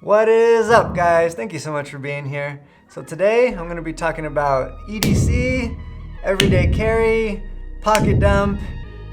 What is up, guys? Thank you so much for being here. So today I'm going to be talking about EDC, everyday carry, pocket dump.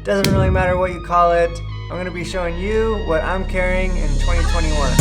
Doesn't really matter what you call it. I'm going to be showing you what I'm carrying in 2021.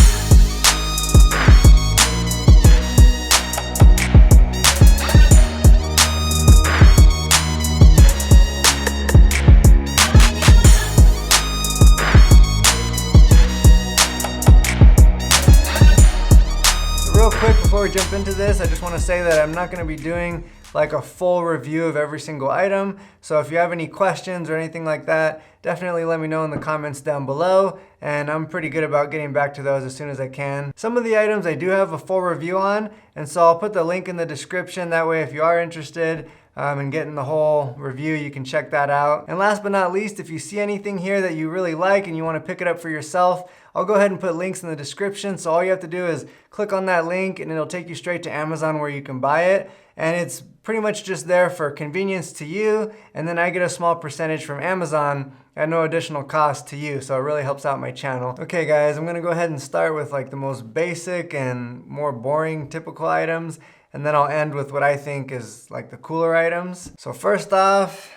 Quick before we jump into this, I just want to say that I'm not going to be doing like a full review of every single item. So if you have any questions or anything like that, definitely let me know in the comments down below, and I'm pretty good about getting back to those as soon as I can. Some of the items I do have a full review on, and so I'll put the link in the description. That way if you are interested in getting the whole review, you can check that out. And last but not least, if you see anything here that you really like and you want to pick it up for yourself, I'll go ahead and put links in the description. So all you have to do is click on that link and it'll take you straight to Amazon where you can buy it. And it's pretty much just there for convenience to you. And then I get a small percentage from Amazon at no additional cost to you. So it really helps out my channel. Okay guys, I'm gonna go ahead and start with like the most basic and more boring typical items. And then I'll end with what I think is like the cooler items. So first off,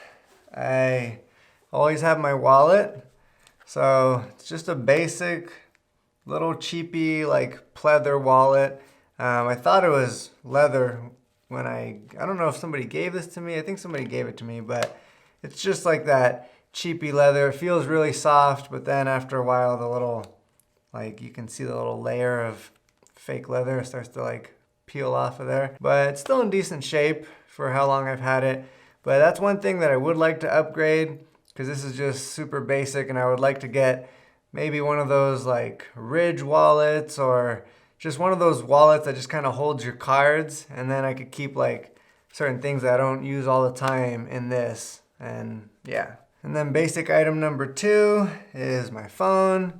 I always have my wallet. So it's just a basic little cheapy like pleather wallet. I thought it was leather when I don't know if somebody gave this to me. I think somebody gave it to me, but it's just like that cheapy leather. It feels really soft, but then after a while the little, like you can see the little layer of fake leather starts to like peel off of there. But it's still in decent shape for how long I've had it. But that's one thing that I would like to upgrade, because this is just super basic, and I would like to get maybe one of those like Ridge wallets, or just one of those wallets that just kind of holds your cards, and then I could keep like certain things that I don't use all the time in this. And yeah. And then basic item number 2 is my phone.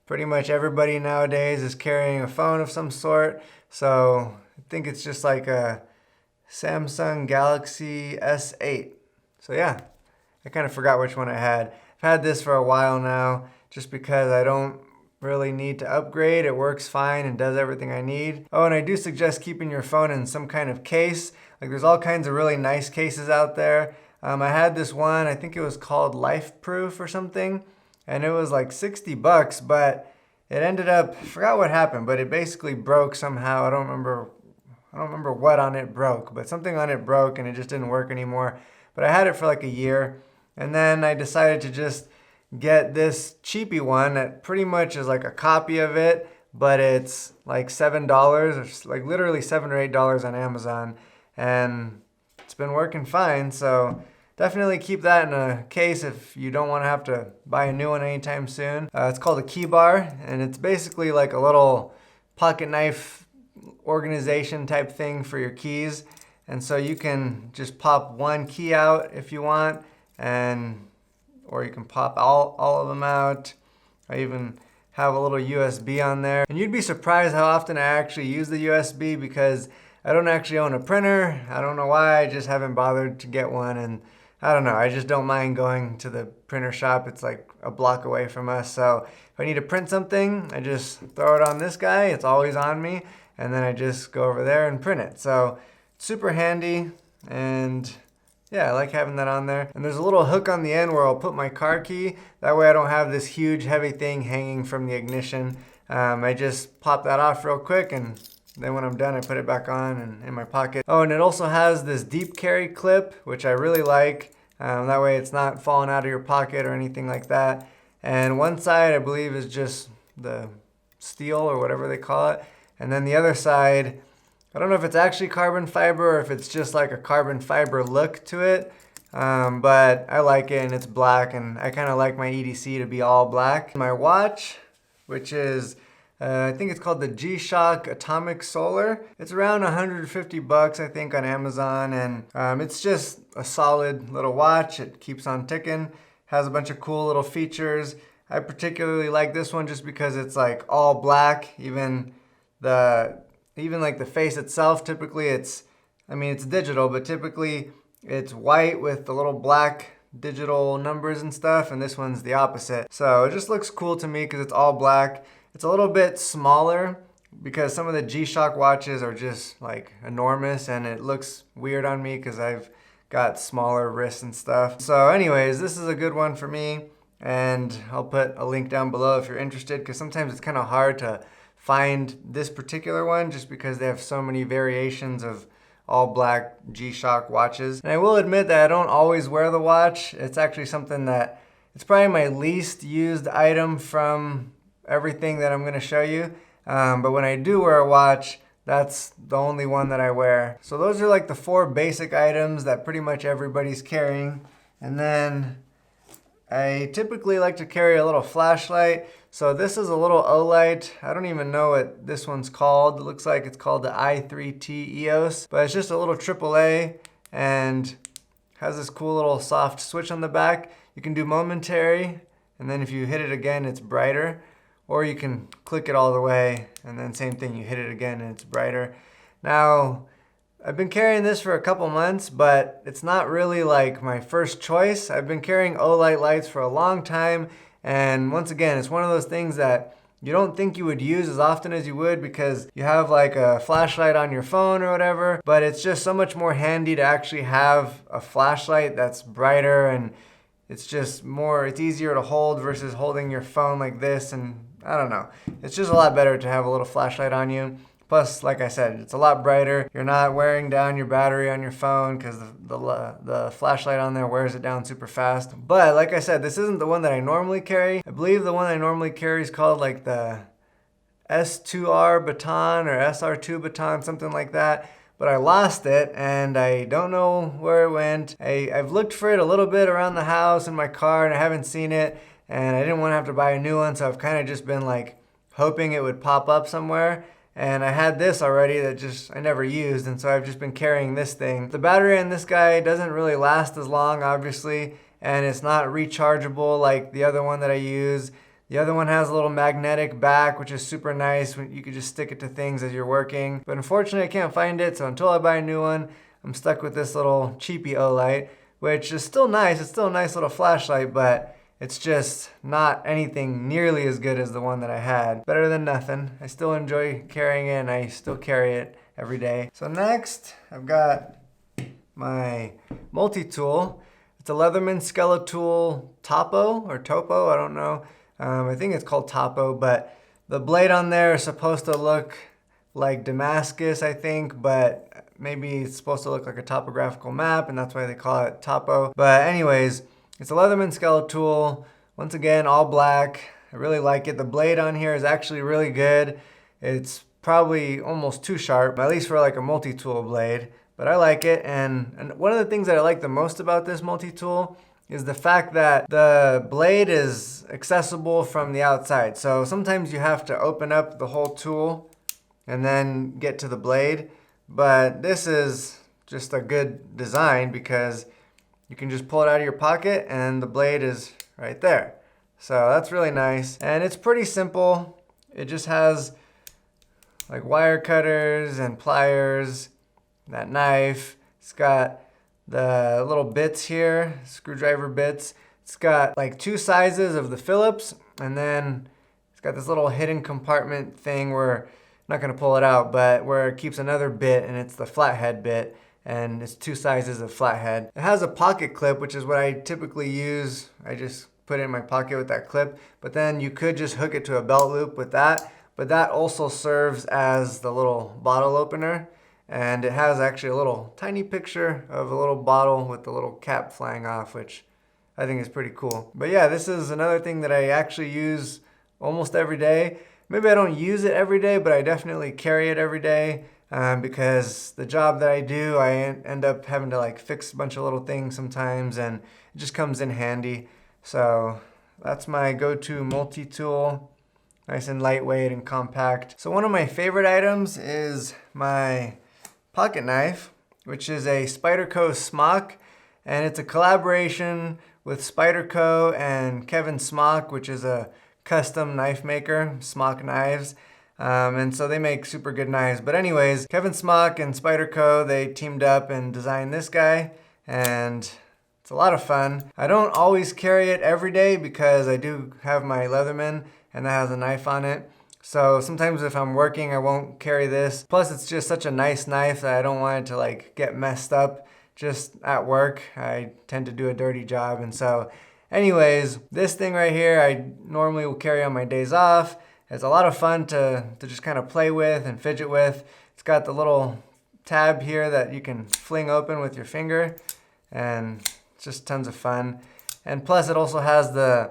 Pretty much everybody nowadays is carrying a phone of some sort. So I think it's just like a Samsung Galaxy S8. So yeah. I kind of forgot which one I had. I've had this for a while now, just because I don't really need to upgrade. It works fine and does everything I need. Oh, and I do suggest keeping your phone in some kind of case. Like there's all kinds of really nice cases out there. I had this one, I think it was called Life Proof or something, and it was like 60 bucks, but it ended up, I forgot what happened, but it basically broke somehow. I don't remember what on it broke, but something on it broke and it just didn't work anymore. But I had it for like a year. And then I decided to just get this cheapy one that pretty much is like a copy of it, but it's like $7, or like literally $7 or $8 on Amazon. And it's been working fine. So definitely keep that in a case if you don't want to have to buy a new one anytime soon. It's called a key bar, and it's basically like a little pocket knife organization type thing for your keys. And so you can just pop one key out if you want, or you can pop all of them out. I even have a little USB on there. And you'd be surprised how often I actually use the USB, because I don't actually own a printer. I don't know why, I just haven't bothered to get one. And I don't know, I just don't mind going to the printer shop. It's like a block away from us. So if I need to print something, I just throw it on this guy. It's always on me. And then I just go over there and print it. So super handy, and yeah, I like having that on there. And there's a little hook on the end where I'll put my car key. That way I don't have this huge heavy thing hanging from the ignition. I just pop that off real quick, and then when I'm done, I put it back on and in my pocket. Oh, and it also has this deep carry clip, which I really like. That way it's not falling out of your pocket or anything like that. And one side, I believe, is just the steel or whatever they call it. And then the other side, I don't know if it's actually carbon fiber or if it's just like a carbon fiber look to it, but I like it, and it's black, and I kind of like my EDC to be all black. My watch, which is, I think it's called the GShock Atomic Solar. It's around 150 bucks, I think, on Amazon, and it's just a solid little watch. It keeps on ticking, has a bunch of cool little features. I particularly like this one just because it's like all black, even like the face itself. Typically it's digital, but typically it's white with the little black digital numbers and stuff, and this one's the opposite. So it just looks cool to me because it's all black. It's a little bit smaller because some of the GShock watches are just like enormous and it looks weird on me because I've got smaller wrists and stuff. So anyways, this is a good one for me, and I'll put a link down below if you're interested, because sometimes it's kind of hard to find this particular one just because they have so many variations of all black GShock watches. And I will admit that I don't always wear the watch. It's actually something that, it's probably my least used item from everything that I'm going to show you. But when I do wear a watch, that's the only one that I wear. So those are like the 4 basic items that pretty much everybody's carrying. And then I typically like to carry a little flashlight. So this is a little Olight. I don't even know what this one's called. It looks like it's called the i3T EOS, but it's just a little AAA and has this cool little soft switch on the back. You can do momentary, and then if you hit it again, it's brighter. Or you can click it all the way, and then same thing, you hit it again and it's brighter. Now, I've been carrying this for a couple months, but it's not really like my first choice. I've been carrying Olight lights for a long time, and once again, it's one of those things that you don't think you would use as often as you would because you have like a flashlight on your phone or whatever, but it's just so much more handy to actually have a flashlight that's brighter, and it's just more, it's easier to hold versus holding your phone like this, and I don't know. It's just a lot better to have a little flashlight on you. Plus, like I said, it's a lot brighter. You're not wearing down your battery on your phone because the flashlight on there wears it down super fast. But like I said, this isn't the one that I normally carry. I believe the one I normally carry is called like the S2R baton or SR2 baton, something like that. But I lost it and I don't know where it went. I've looked for it a little bit around the house in my car and I haven't seen it. And I didn't want to have to buy a new one, so I've kind of just been like hoping it would pop up somewhere. And I had this already that I never used, and so I've just been carrying this thing. The battery in this guy doesn't really last as long, obviously, and it's not rechargeable like the other one that I use. The other one has a little magnetic back, which is super nice. You could just stick it to things as you're working. But unfortunately, I can't find it, so until I buy a new one, I'm stuck with this little cheapy Olight, which is still nice. It's still a nice little flashlight, but it's just not anything nearly as good as the one that I had. Better than nothing. I still enjoy carrying it, and I still carry it every day. So next, I've got my Multitool. It's a Leatherman Skeletool Topo, or Topo, I don't know. I think it's called Topo, but the blade on there is supposed to look like Damascus, I think, but maybe it's supposed to look like a topographical map, and that's why they call it Topo. But anyways, it's a Leatherman Skeletool. Once again, all black. I really like it. The blade on here is actually really good. It's probably almost too sharp, at least for like a multi-tool blade, but I like it. And one of the things that I like the most about this multi-tool is the fact that the blade is accessible from the outside. So sometimes you have to open up the whole tool and then get to the blade, but this is just a good design because you can just pull it out of your pocket and the blade is right there. So that's really nice. And it's pretty simple. It just has like wire cutters and pliers, that knife. It's got the little bits here, screwdriver bits. It's got like 2 sizes of the Phillips, and then it's got this little hidden compartment thing where, I'm not gonna pull it out, but where it keeps another bit, and it's the flathead bit. And it's 2 sizes of flathead. It has a pocket clip, which is what I typically use. I just put it in my pocket with that clip, but then you could just hook it to a belt loop with that, but that also serves as the little bottle opener, and it has actually a little tiny picture of a little bottle with the little cap flying off, which I think is pretty cool. But yeah, this is another thing that I actually use almost every day. Maybe I don't use it every day, but I definitely carry it every day. Because the job that I do, I end up having to like fix a bunch of little things sometimes, and it just comes in handy. So that's my go-to multi-tool, nice and lightweight and compact. So one of my favorite items is my pocket knife, which is a Spyderco Smock, and it's a collaboration with Spyderco and Kevin Smock, which is a custom knife maker, Smock Knives. And so they make super good knives. But anyways, Kevin Smock and Spyderco, they teamed up and designed this guy, and it's a lot of fun. I don't always carry it every day because I do have my Leatherman, and that has a knife on it. So sometimes if I'm working, I won't carry this. Plus it's just such a nice knife that I don't want it to like get messed up just at work. I tend to do a dirty job. And so anyways, this thing right here, I normally will carry on my days off. It's a lot of fun to just kind of play with and fidget with. It's got the little tab here that you can fling open with your finger, and it's just tons of fun. And plus it also has the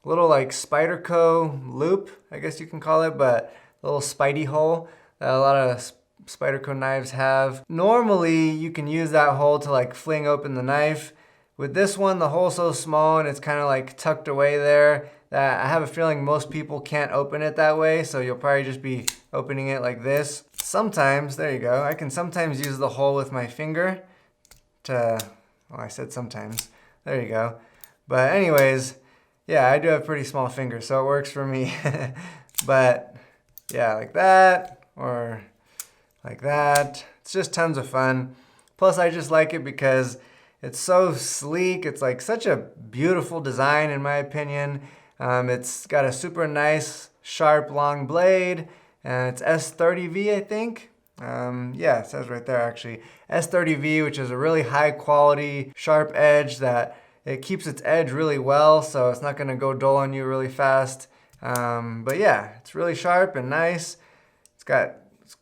little like Spyderco loop, I guess you can call it, but a little spidey hole that a lot of Spyderco knives have. Normally you can use that hole to like fling open the knife. With this one, the hole's so small and it's kind of like tucked away there that I have a feeling most people can't open it that way, so you'll probably just be opening it like this. Sometimes, there you go, I can sometimes use the hole with my finger to, well, I said sometimes, there you go. But anyways, yeah, I do have pretty small fingers, so it works for me. But yeah, like that, or like that. It's just tons of fun. Plus I just like it because it's so sleek. It's like such a beautiful design in my opinion. It's got a super nice, sharp, long blade, and it's S30V, I think. Yeah, it says right there actually. S30V, which is a really high quality, sharp edge that it keeps its edge really well, so it's not gonna go dull on you really fast. But yeah, it's really sharp and nice. It's got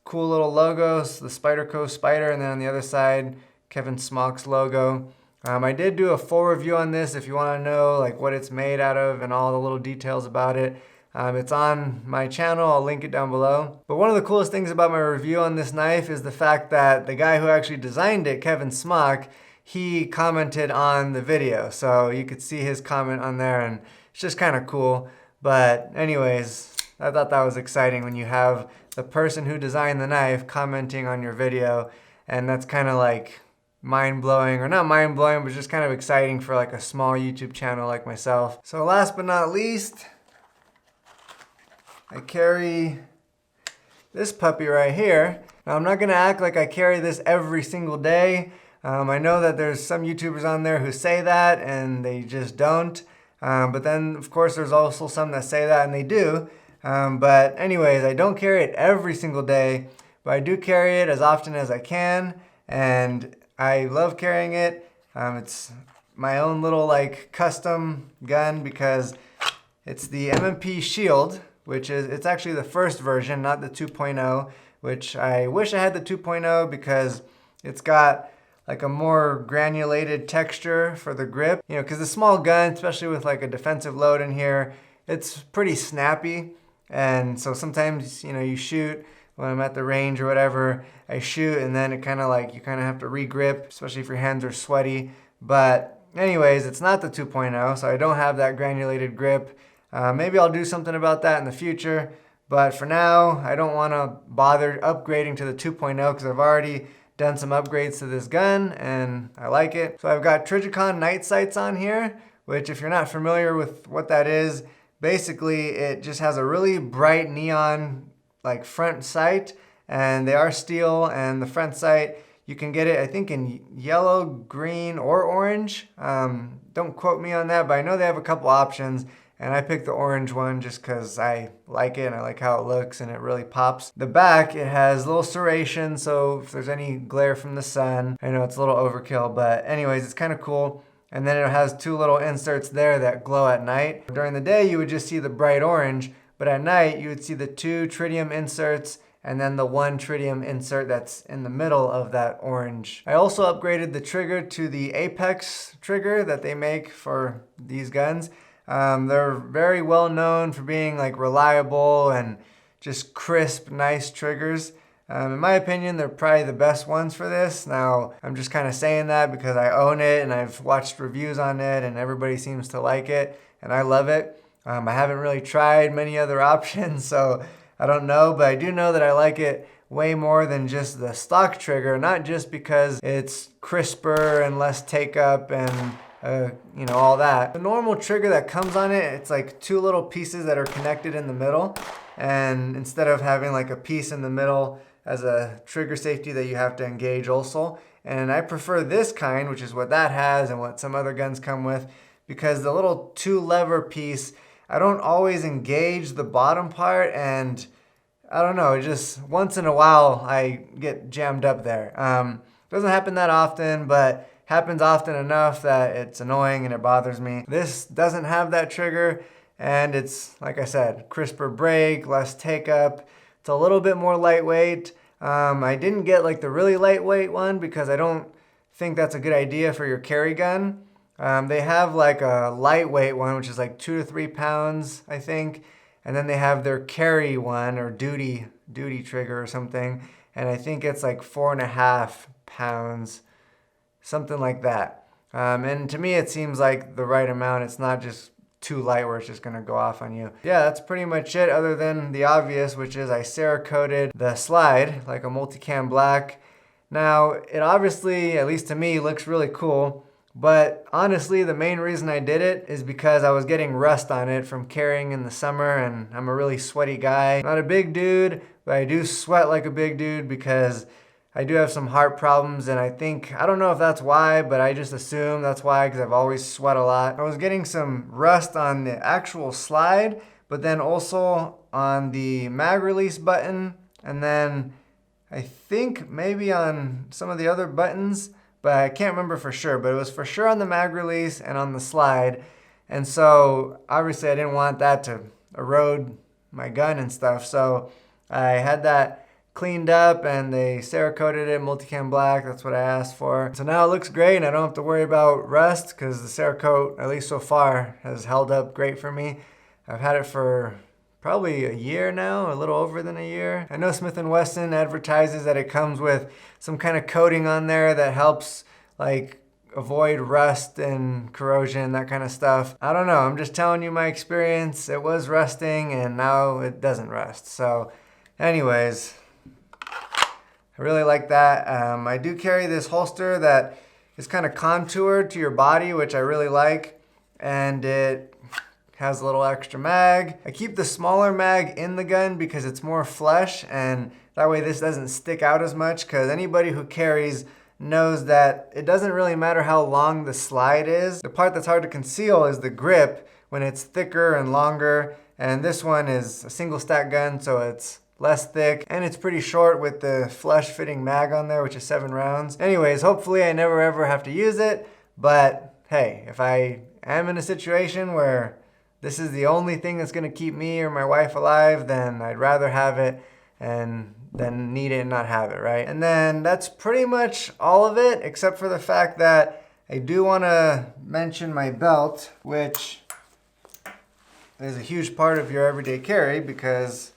cool little logos, the Spyderco Spider, and then on the other side, Kevin Smock's logo. I did do a full review on this if you want to know like what it's made out of and all the little details about it. It's on my channel, I'll link it down below. But one of the coolest things about my review on this knife is the fact that the guy who actually designed it, Kevin Smock, he commented on the video. So you could see his comment on there, and it's just kind of cool. But anyways, I thought that was exciting when you have the person who designed the knife commenting on your video, and that's kind of like mind-blowing, or not mind-blowing, but just kind of exciting for like a small YouTube channel like myself. So last but not least, I carry this puppy right here. Now I'm not gonna act like I carry this every single day. I know that there's some YouTubers on there who say that and they just don't. But then of course there's also some that say that and they do. But anyways, I don't carry it every single day, but I do carry it as often as I can, and I love carrying it. It's my own little like custom gun because it's the M&P Shield, which is, it's actually the first version, not the 2.0, which I wish I had the 2.0 because it's got like a more granulated texture for the grip. You know, because the small gun, especially with like a defensive load in here, it's pretty snappy. And so sometimes, you know, you shoot when I'm at the range or whatever, I shoot and then it kind of like, you kind of have to re-grip, especially if your hands are sweaty. But anyways, it's not the 2.0, so I don't have that granulated grip. Maybe I'll do something about that in the future. But for now, I don't want to bother upgrading to the 2.0 because I've already done some upgrades to this gun and I like it. So I've got Trijicon night sights on here, which if you're not familiar with what that is, basically it just has a really bright neon like front sight, and they are steel, and the front sight, you can get it I think in yellow, green, or orange. Don't quote me on that, but I know they have a couple options, and I picked the orange one just because I like it and I like how it looks and it really pops. The back, it has little serration, so if there's any glare from the sun, I know it's a little overkill, but anyways, it's kind of cool. And then it has two little inserts there that glow at night. During the day, you would just see the bright orange, but at night, you would see the two tritium inserts and then the one tritium insert that's in the middle of that orange. I also upgraded the trigger to the Apex trigger that they make for these guns. They're very well known for being like reliable and just crisp, nice triggers. In my opinion, they're probably the best ones for this. Now, I'm just kind of saying that because I own it and I've watched reviews on it and everybody seems to like it and I love it. I haven't really tried many other options, so I don't know, but I do know that I like it way more than just the stock trigger, not just because it's crisper and less take up and you know, all that. The normal trigger that comes on it, it's like two little pieces that are connected in the middle, and instead of having like a piece in the middle as a trigger safety that you have to engage also. And I prefer this kind, which is what that has and what some other guns come with, because the little two lever piece, I don't always engage the bottom part, and I don't know, just once in a while I get jammed up there. Doesn't happen that often, but happens often enough that it's annoying and it bothers me. This doesn't have that trigger, and it's, like I said, crisper brake, less take up. It's a little bit more lightweight. I didn't get like the really lightweight one because I don't think that's a good idea for your carry gun. They have like a lightweight one, which is like 2 to 3 pounds, I think. And then they have their carry one, or duty trigger or something. And I think it's like 4.5 pounds, something like that. And to me, it seems like the right amount. It's not just too light where it's just gonna go off on you. Yeah, that's pretty much it, other than the obvious, which is I Cerakoted the slide like a multicam black. Now, it obviously, at least to me, looks really cool. But honestly, the main reason I did it is because I was getting rust on it from carrying in the summer, and I'm a really sweaty guy. Not a big dude, but I do sweat like a big dude because I do have some heart problems, and I don't know if that's why, but I just assume that's why because I've always sweat a lot. I was getting some rust on the actual slide, but then also on the mag release button, and then I think maybe on some of the other buttons, but I can't remember for sure, but it was for sure on the mag release and on the slide. And so obviously I didn't want that to erode my gun and stuff. So I had that cleaned up, and they Cerakoted it multicam black. That's what I asked for. So now it looks great, and I don't have to worry about rust because the Cerakote, at least so far, has held up great for me. I've had it for probably a year now, a little over than a year. I know Smith & Wesson advertises that it comes with some kind of coating on there that helps like avoid rust and corrosion, that kind of stuff. I don't know, I'm just telling you my experience. It was rusting and now it doesn't rust. So anyways, I really like that. I do carry this holster that is kind of contoured to your body, which I really like. And it has a little extra mag. I keep the smaller mag in the gun because it's more flesh, and that way this doesn't stick out as much, because anybody who carries knows that it doesn't really matter how long the slide is. The part that's hard to conceal is the grip when it's thicker and longer, and this one is a single stack gun, so it's less thick, and it's pretty short with the flesh fitting mag on there, which is 7 rounds. Anyways, hopefully I never ever have to use it, but hey, if I am in a situation where this is the only thing that's gonna keep me or my wife alive, then I'd rather have it and then need it and not have it, right? And then that's pretty much all of it, except for the fact that I do wanna mention my belt, which is a huge part of your everyday carry because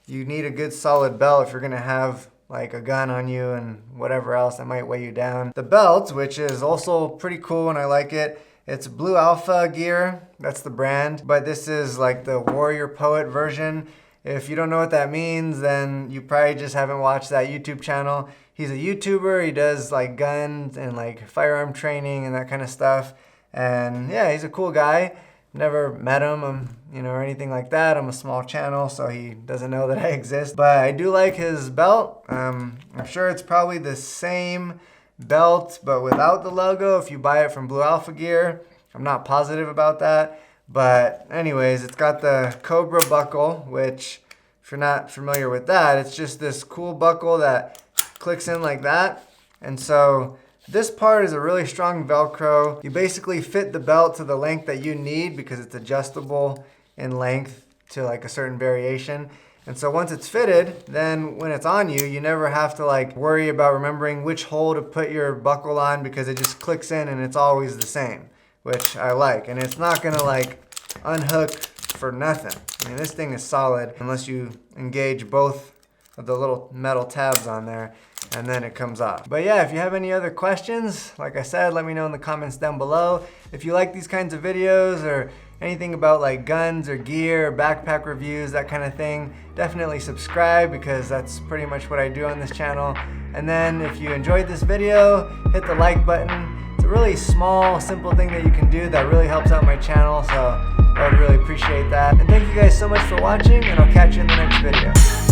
you need a good solid belt if you're gonna have like a gun on you and whatever else that might weigh you down. The belt, which is also pretty cool and I like it, it's Blue Alpha gear, that's the brand, but this is like the Warrior Poet version. If you don't know what that means, then you probably just haven't watched that YouTube channel. He's a YouTuber, he does like guns and like firearm training and that kind of stuff. And yeah, he's a cool guy. Never met him, or anything like that. I'm a small channel, so he doesn't know that I exist. But I do like his belt. I'm sure it's probably the same belt, but without the logo if you buy it from Blue Alpha Gear. I'm not positive about that. But anyways, it's got the Cobra buckle, which if you're not familiar with that, it's just this cool buckle that clicks in like that. And so this part is a really strong Velcro. You basically fit the belt to the length that you need because it's adjustable in length to like a certain variation. And so once it's fitted, then when it's on you, you never have to like worry about remembering which hole to put your buckle on because it just clicks in and it's always the same, which I like. And it's not gonna like unhook for nothing. I mean, this thing is solid unless you engage both of the little metal tabs on there and then it comes off. But yeah, if you have any other questions, like I said, let me know in the comments down below. If you like these kinds of videos or anything about like guns or gear or backpack reviews, that kind of thing, definitely subscribe because that's pretty much what I do on this channel. And then if you enjoyed this video, hit the like button. It's a really small, simple thing that you can do that really helps out my channel, so I would really appreciate that. And thank you guys so much for watching, and I'll catch you in the next video.